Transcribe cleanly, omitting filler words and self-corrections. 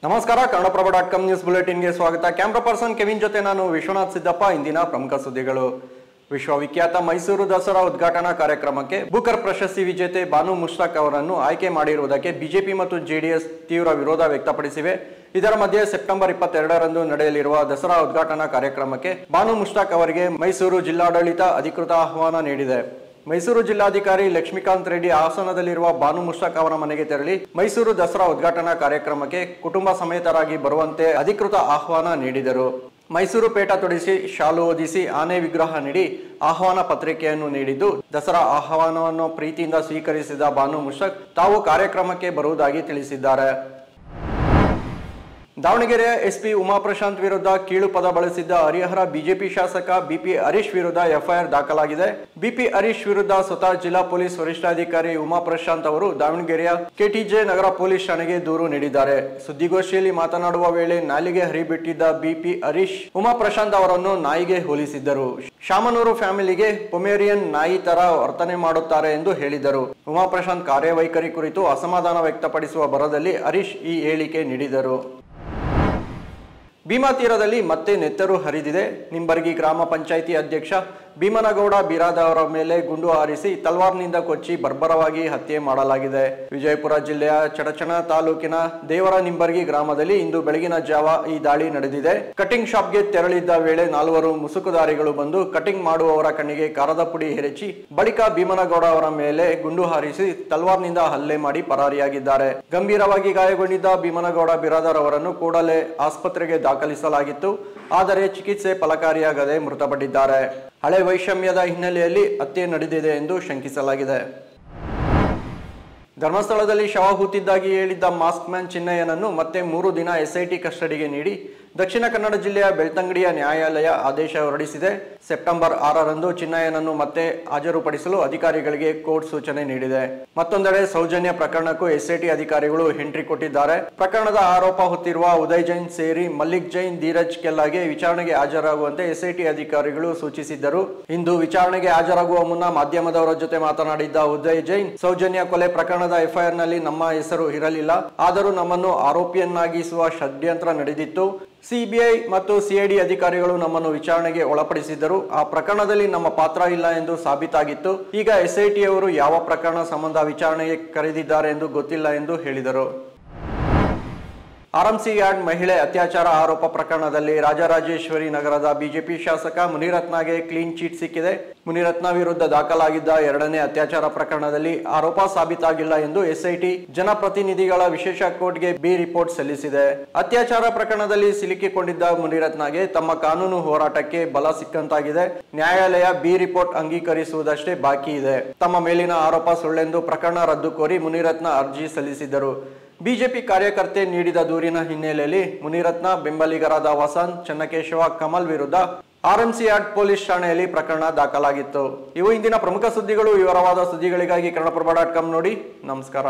ನಮಸ್ಕಾರ ಕನ್ನಡಪ್ರಭ.com ನ್ಯೂಸ್ ಬುಲೆಟಿನ್ಗೆ ಸ್ವಾಗತ. Camera person Kevin ಜೊತೆ ನಾನು ವಿಶ್ವನಾಥ್ ಸಿದ್ದಪ್ಪ. ಇಂದಿನ ಪ್ರಮುಖ ಸುದ್ದಿಗಳು. ವಿಶ್ವವಿಖ್ಯಾತ ಮೈಸೂರು ದಸರಾ ಉದ್ಘಾಟನಾ ಕಾರ್ಯಕ್ರಮಕ್ಕೆ ಬೂಕರ್ ಪ್ರಶಸ್ತಿ ವಿಜೇತೆ ಬಾನು ಮುಷ್ತಾಕ್ ಅವರನ್ನು ಆಯ್ಕೆ ಮಾಡಿರುವುದಕ್ಕೆ ಬಿಜೆಪಿ ಮತ್ತು ಜೆಡಿಎಸ್ ತೀವ್ರ ವಿರೋಧ ವ್ಯಕ್ತಪಡಿಸಿವೆ. ಇದರ ಮಧ್ಯೆ ಸೆಪ್ಟೆಂಬರ್ 22ರಂದು ನಡೆಯಲಿರುವ ದಸರಾ ಉದ್ಘಾಟನಾ ಕಾರ್ಯಕ್ರಮಕ್ಕೆ ಬಾನು ಮುಷ್ತಾಕ್ ಅವರಿಗೆ ಮೈಸೂರು ಜಿಲ್ಲಾಡಳಿತ ಅಧಿಕೃತ ಆಹ್ವಾನ ನೀಡಿದೆ. ಮೈಸೂರು ಜಿಲ್ಲಾಧಿಕಾರಿ ಲಕ್ಷ್ಮೀಕಾಂತ್ ರೆಡ್ಡಿ ಹಾಸನದಲ್ಲಿರುವ ಬಾನು ಮುಷ್ತಾಕ್ ಅವರ ಮನೆಗೆ ತೆರಳಿ ಮೈಸೂರು ದಸರಾ ಉದ್ಘಾಟನಾ ಕಾರ್ಯಕ್ರಮಕ್ಕೆ ಕುಟುಂಬ ಸಮೇತರಾಗಿ ಬರುವಂತೆ ಅಧಿಕೃತ ಆಹ್ವಾನ ನೀಡಿದರು. ಮೈಸೂರು ಪೇಟ ತೊಡಿಸಿ, ಶಾಲು ಹೊದಿಸಿ, ಆನೆ ವಿಗ್ರಹ ನೀಡಿ ಆಹ್ವಾನ ಪತ್ರಿಕೆಯನ್ನು ನೀಡಿದ್ದು, ದಸರಾ ಆಹ್ವಾನವನ್ನು ಪ್ರೀತಿಯಿಂದ ಸ್ವೀಕರಿಸಿದ ಬಾನು ಮುಷ್ತಾಕ್ ತಾವು ಕಾರ್ಯಕ್ರಮಕ್ಕೆ ಬರುವುದಾಗಿ ತಿಳಿಸಿದ್ದಾರೆ. ದಾವಣಗೆರೆಯ ಎಸ್ಪಿ ಉಮಾಪ್ರಶಾಂತ್ ವಿರುದ್ಧ ಕೀಳು ಪದ ಬಳಸಿದ್ದ ಹರಿಹರ ಬಿಜೆಪಿ ಶಾಸಕ ಬಿಪಿ ಹರೀಶ್ ವಿರುದ್ಧ ಎಫ್ಐಆರ್ ದಾಖಲಾಗಿದೆ. ಬಿಪಿ ಹರೀಶ್ ವಿರುದ್ಧ ಸ್ವತಃ ಜಿಲ್ಲಾ ಪೊಲೀಸ್ ವರಿಷ್ಠಾಧಿಕಾರಿ ಉಮಾಪ್ರಶಾಂತ್ ಅವರು ದಾವಣಗೆರೆಯ ಕೆಟಿಜೆ ನಗರ ಪೊಲೀಸ್ ಠಾಣೆಗೆ ದೂರು ನೀಡಿದ್ದಾರೆ. ಸುದ್ದಿಗೋಷ್ಠಿಯಲ್ಲಿ ಮಾತನಾಡುವ ವೇಳೆ ನಾಲಿಗೆ ಹರಿಬಿಟ್ಟಿದ್ದ ಬಿಪಿ ಹರೀಶ್ ಉಮಾಪ್ರಶಾಂತ್ ಅವರನ್ನು ನಾಯಿಗೆ ಹೋಲಿಸಿದ್ದರು. ಶಾಮನೂರು ಫ್ಯಾಮಿಲಿಗೆ ಪೊಮೇರಿಯನ್ ನಾಯಿ ತರ ವರ್ತನೆ ಮಾಡುತ್ತಾರೆ ಎಂದು ಹೇಳಿದರು. ಉಮಾಪ್ರಶಾಂತ್ ಕಾರ್ಯವೈಖರಿ ಕುರಿತು ಅಸಮಾಧಾನ ವ್ಯಕ್ತಪಡಿಸುವ ಭರದಲ್ಲಿ ಹರೀಶ್ ಈ ಹೇಳಿಕೆ ನೀಡಿದರು. ಭೀಮಾ ತೀರದಲ್ಲಿ ಮತ್ತೆ ನೆತ್ತರು ಹರಿದಿದೆ. ನಿಂಬರ್ಗಿ ಗ್ರಾಮ ಪಂಚಾಯಿತಿ ಅಧ್ಯಕ್ಷ ಭೀಮನಗೌಡ ಬಿರಾದ ಅವರ ಮೇಲೆ ಗುಂಡು ಹಾರಿಸಿ ತಲ್ವಾರ್ನಿಂದ ಕೊಚ್ಚಿ ಬರ್ಬರವಾಗಿ ಹತ್ಯೆ ಮಾಡಲಾಗಿದೆ. ವಿಜಯಪುರ ಜಿಲ್ಲೆಯ ಚಡಚಣ ತಾಲೂಕಿನ ದೇವರ ನಿಂಬರ್ಗಿ ಗ್ರಾಮದಲ್ಲಿ ಇಂದು ಬೆಳಗಿನ ಜಾವ ಈ ದಾಳಿ ನಡೆದಿದೆ. ಕಟಿಂಗ್ ಶಾಪ್ಗೆ ತೆರಳಿದ್ದ ವೇಳೆ 4 ಮುಸುಕುದಾರಿಗಳು ಬಂದು ಕಟಿಂಗ್ ಮಾಡುವವರ ಕಣ್ಣಿಗೆ ಕಾರದ ಪುಡಿ ಎರಚಿ ಬಳಿಕ ಭೀಮನಗೌಡ ಅವರ ಮೇಲೆ ಗುಂಡು ಹಾರಿಸಿ ತಲ್ವಾರ್ನಿಂದ ಹಲ್ಲೆ ಮಾಡಿ ಪರಾರಿಯಾಗಿದ್ದಾರೆ. ಗಂಭೀರವಾಗಿ ಗಾಯಗೊಂಡಿದ್ದ ಭೀಮನಗೌಡ ಬಿರಾದರ್ ಅವರನ್ನು ಕೂಡಲೇ ಆಸ್ಪತ್ರೆಗೆ ದಾಖಲಿಸಲಾಗಿತ್ತು. ಆದರೆ ಚಿಕಿತ್ಸೆ ಫಲಕಾರಿಯಾಗದೆ ಮೃತಪಟ್ಟಿದ್ದಾರೆ. ಹಳೆ ವೈಷಮ್ಯದ ಹಿನ್ನೆಲೆಯಲ್ಲಿ ಹತ್ಯೆ ನಡೆದಿದೆ ಎಂದು ಶಂಕಿಸಲಾಗಿದೆ. ಧರ್ಮಸ್ಥಳದಲ್ಲಿ ಶವ ಹೂತಿದ್ದಾಗಿ ಹೇಳಿದ್ದ ಮಾಸ್ಕ್ ಮ್ಯಾನ್ ಚಿನ್ನಯ್ಯನನ್ನು ಮತ್ತೆ 3 ದಿನ ಎಸ್ಐಟಿ ಕಸ್ಟಡಿಗೆ ನೀಡಿ ದಕ್ಷಿಣ ಕನ್ನಡ ಜಿಲ್ಲೆಯ ಬೆಳ್ತಂಗಡಿಯ ನ್ಯಾಯಾಲಯ ಆದೇಶ ಹೊರಡಿಸಿದೆ. ಸೆಪ್ಟೆಂಬರ್ 6ರಂದು ಚಿನ್ನಯ್ಯನನ್ನು ಮತ್ತೆ ಹಾಜರುಪಡಿಸಲು ಅಧಿಕಾರಿಗಳಿಗೆ ಕೋರ್ಟ್ ಸೂಚನೆ ನೀಡಿದೆ. ಮತ್ತೊಂದೆಡೆ ಸೌಜನ್ಯ ಪ್ರಕರಣಕ್ಕೂ ಎಸ್ಐಟಿ ಅಧಿಕಾರಿಗಳು ಎಂಟ್ರಿ ಕೊಟ್ಟಿದ್ದಾರೆ. ಪ್ರಕರಣದ ಆರೋಪ ಹೊತ್ತಿರುವ ಉದಯ್ ಜೈನ್ ಸೇರಿ ಮಲ್ಲಿಕ್ ಜೈನ್, ಧೀರಜ್ ಕೆಲ್ಲಾಗೆ ವಿಚಾರಣೆಗೆ ಹಾಜರಾಗುವಂತೆ ಎಸ್ಐಟಿ ಅಧಿಕಾರಿಗಳು ಸೂಚಿಸಿದ್ದರು. ಇಂದು ವಿಚಾರಣೆಗೆ ಹಾಜರಾಗುವ ಮುನ್ನ ಮಾಧ್ಯಮದವರ ಜೊತೆ ಮಾತನಾಡಿದ್ದ ಉದಯ್ ಜೈನ್, ಸೌಜನ್ಯ ಕೊಲೆ ಪ್ರಕರಣದ ಎಫ್ಐಆರ್ ನಲ್ಲಿ ನಮ್ಮ ಹೆಸರು ಇರಲಿಲ್ಲ. ಆದರೂ ನಮ್ಮನ್ನು ಆರೋಪಿಯನ್ನಾಗಿಸುವ ಷಡ್ಯಂತ್ರ ನಡೆದಿತ್ತು. ಸಿಬಿಐ ಮತ್ತು ಸಿಐಡಿ ಅಧಿಕಾರಿಗಳು ನಮ್ಮನ್ನು ವಿಚಾರಣೆಗೆ ಒಳಪಡಿಸಿದ್ದರು. ಆ ಪ್ರಕರಣದಲ್ಲಿ ನಮ್ಮ ಪಾತ್ರ ಇಲ್ಲ ಎಂದು ಸಾಬೀತಾಗಿತ್ತು. ಈಗ ಎಸ್ಐಟಿಯವರು ಯಾವ ಪ್ರಕರಣ ಸಂಬಂಧ ವಿಚಾರಣೆಗೆ ಕರೆದಿದ್ದಾರೆ ಎಂದು ಗೊತ್ತಿಲ್ಲ ಎಂದು ಹೇಳಿದರು. ಆರ್ಎಂಸಿ ಯಾರ್ಡ್ ಮಹಿಳೆ ಅತ್ಯಾಚಾರ ಆರೋಪ ಪ್ರಕರಣದಲ್ಲಿ ರಾಜರಾಜೇಶ್ವರಿ ನಗರದ ಬಿಜೆಪಿ ಶಾಸಕ ಮುನಿರತ್ನಗೆ ಕ್ಲೀನ್ ಚೀಟ್ ಸಿಕ್ಕಿದೆ. ಮುನಿರತ್ನ ವಿರುದ್ಧ ದಾಖಲಾಗಿದ್ದ 2ನೇ ಅತ್ಯಾಚಾರ ಪ್ರಕರಣದಲ್ಲಿ ಆರೋಪ ಸಾಬೀತಾಗಿಲ್ಲ ಎಂದು ಎಸ್ಐಟಿ ಜನಪ್ರತಿನಿಧಿಗಳ ವಿಶೇಷ ಕೋರ್ಟ್ಗೆ ಬಿ ರಿಪೋರ್ಟ್ ಸಲ್ಲಿಸಿದೆ. ಅತ್ಯಾಚಾರ ಪ್ರಕರಣದಲ್ಲಿ ಸಿಲುಕಿಕೊಂಡಿದ್ದ ಮುನಿರತ್ನಗೆ ತಮ್ಮ ಕಾನೂನು ಹೋರಾಟಕ್ಕೆ ಬಲ ಸಿಕ್ಕಂತಾಗಿದೆ. ನ್ಯಾಯಾಲಯ ಬಿ ರಿಪೋರ್ಟ್ ಅಂಗೀಕರಿಸುವುದಷ್ಟೇ ಬಾಕಿ ಇದೆ. ತಮ್ಮ ಮೇಲಿನ ಆರೋಪ ಸುಳ್ಳೆಂದು ಪ್ರಕರಣ ರದ್ದು ಕೋರಿ ಮುನಿರತ್ನ ಅರ್ಜಿ ಸಲ್ಲಿಸಿದ್ದರು. ಬಿಜೆಪಿ ಕಾರ್ಯಕರ್ತೆ ನೀಡಿದ ದೂರಿನ ಹಿನ್ನೆಲೆಯಲ್ಲಿ ಮುನಿರತ್ನ ಬೆಂಬಲಿಗರಾದ ವಸಂತ್, ಚನ್ನಕೇಶವ, ಕಮಲ್ ವಿರುದ್ಧ ಆರ್ಎಂಸಿ ಯಾರ್ಡ್ ಪೊಲೀಸ್ ಠಾಣೆಯಲ್ಲಿ ಪ್ರಕರಣ ದಾಖಲಾಗಿತ್ತು. ಇವು ಇಂದಿನ ಪ್ರಮುಖ ಸುದ್ದಿಗಳು. ವಿವರವಾದ ಸುದ್ದಿಗಳಿಗಾಗಿ ಕನ್ನಡಪ್ರಭ.com ನೋಡಿ. ನಮಸ್ಕಾರ.